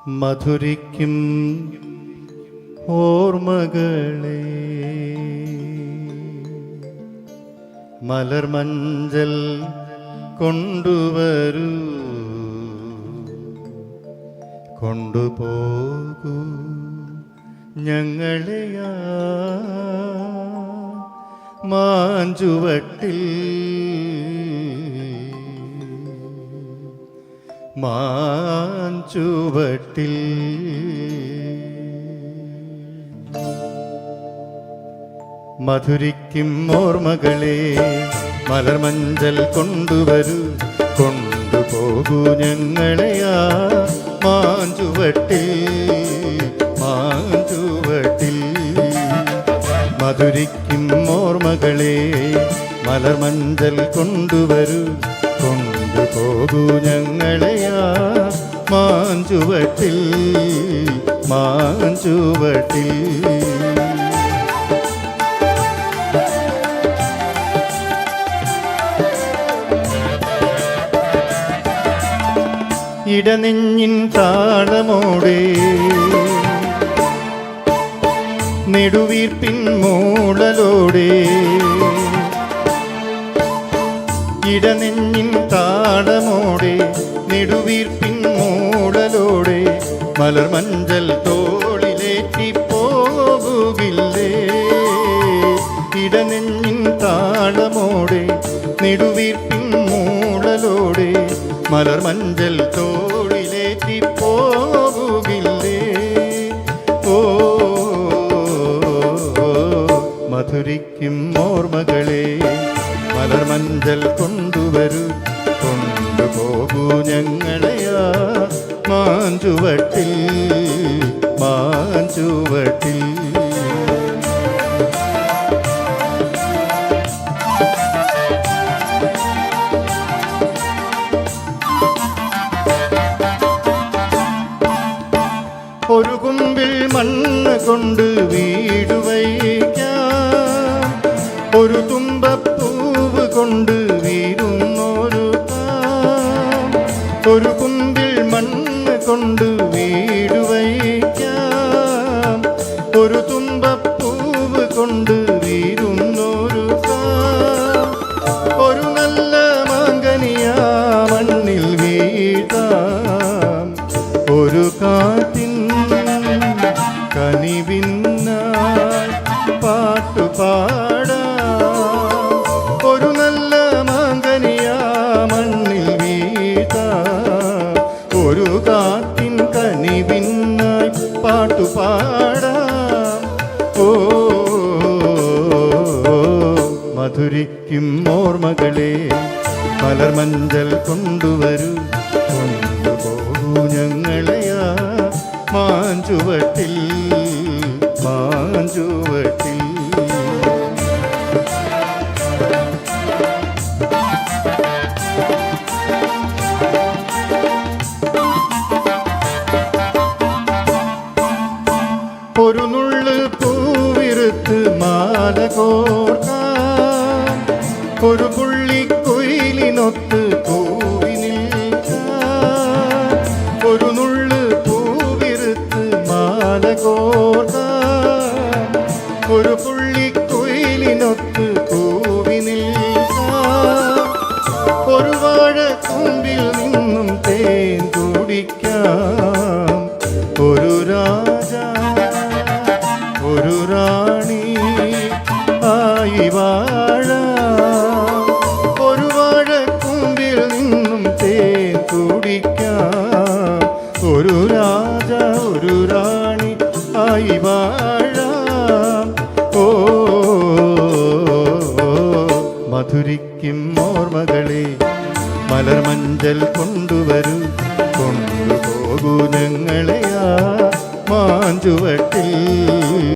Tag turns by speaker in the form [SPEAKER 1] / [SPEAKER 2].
[SPEAKER 1] മധുരിക്കും ഓർമ്മകളെ മലർമഞ്ചൽ കൊണ്ടുവരൂ, കൊണ്ടുപോകൂ ഞങ്ങളെയാ മാഞ്ചുവട്ടിൽ മാഞ്ചുവട്ടിൽ. മധുരിക്കും ഓർമ്മകളെ മലർമഞ്ചൽ കൊണ്ടുവരൂ, കൊണ്ടുപോകൂ ഞങ്ങളെയാ മാഞ്ചുവട്ടിൽ മാഞ്ചുവട്ടിൽ. മധുരിക്കും ഓർമ്മകളെ മലർമഞ്ചൽ കൊണ്ടുവരൂ, കൊണ്ടുപോകൂ ഞങ്ങളെയാ മാഞ്ചുവട്ടിൽ മാഞ്ചുവട്ടിൽ. ഇടനെഞ്ഞിൻ താളമോടെ നെടുവീർപ്പിൻ മൂളലോടെ, ഇടനെഞ്ഞിൻ താളമോടെ നെടുവീർപ്പിൻ മൂളലോടെ മലർമഞ്ചൽ തോളിലേറ്റി പോകുകില്ലേ. ഇടനെഞ്ഞിൻ താളമോടെ നെടുവീർപ്പിൻ മൂളലോടെ മലർമഞ്ചൽ തോളിലേറ്റി പോകുകില്ലേ. ഓ മധുരിക്കും ഓർമ്മകളെ മലർമഞ്ചൽ കൊണ്ടുവരൂ, കൊണ്ടുപോകൂ ഞങ്ങളെയാ മാഞ്ചുവട്ടിൽ മാഞ്ചുവട്ടിൽ. ഒരു കുമ്പിൽ മണ്ണ് കൊണ്ട് വീട് വയ്ക്കാം, ഒരു തുമ്പപ്പൂവ് കൊണ്ട് വീരുന്നൊരുക്കാം. ഒരു കുമ്പിൽ മണ്ണ് കൊണ്ട് വീട് വയ്ക്കാം, ഒരു തുമ്പപ്പൂവ് കൊണ്ട് വീരുന്നൊരുക്കാം. ഒരു നല്ല മാങ്കനിയാ മണ്ണിൽ വീഴ്ത്താം, ഒരു കാറ്റിൻ കനിവിന്നായി പാട്ടുപാടാം. ഒരു നല്ല മാങ്കനിയാ മണ്ണിൽ വീഴ്ത്താം, ഒരു കാറ്റിൻ കനിവിന്നായി പാട്ടുപാടാം. ഓ മധുരിക്കും ഓർമ്മകളെ മലർമഞ്ചൽ കൊണ്ടുവരൂ, കൊണ്ടുപോകൂ ഞങ്ങളെയാ മാഞ്ചുവട്ടിൽ മാഞ്ചുവട്ടിൽ. ഒരു നുള്ളു പൂവിറുത്ത് മാല കോർക്കാം, ഒരു പുള്ളിക്കുയിലിനൊത്ത് കൂവി നിൽക്കാം. ഒരു നുള്ളു പൂവിറുത്ത് മാല കോർക്കാം, ഒരു പുള്ളിക്കുയിലിനൊത്ത് കൂവി നിൽക്കാം. ഒരു വാഴക്കൂമ്പിൽ നിന്നും തേൻ കുടിക്കാം, ഒരു രാജ ഒരു റാണി ആയി വാഴാം. ഒരു വാഴക്കൂമ്പിൽ നിന്നും തേൻ കുടിക്കാം, ഒരു രാജ ഒരു റാണി ആയി വാഴാം. ഓ മധുരിക്കും ഓർമ്മകളെ മലർമഞ്ചൽ കൊണ്ടുവരൂ, കൊണ്ടുപോകൂ ഞങ്ങളെയാ മാഞ്ചുവട്ടിൽ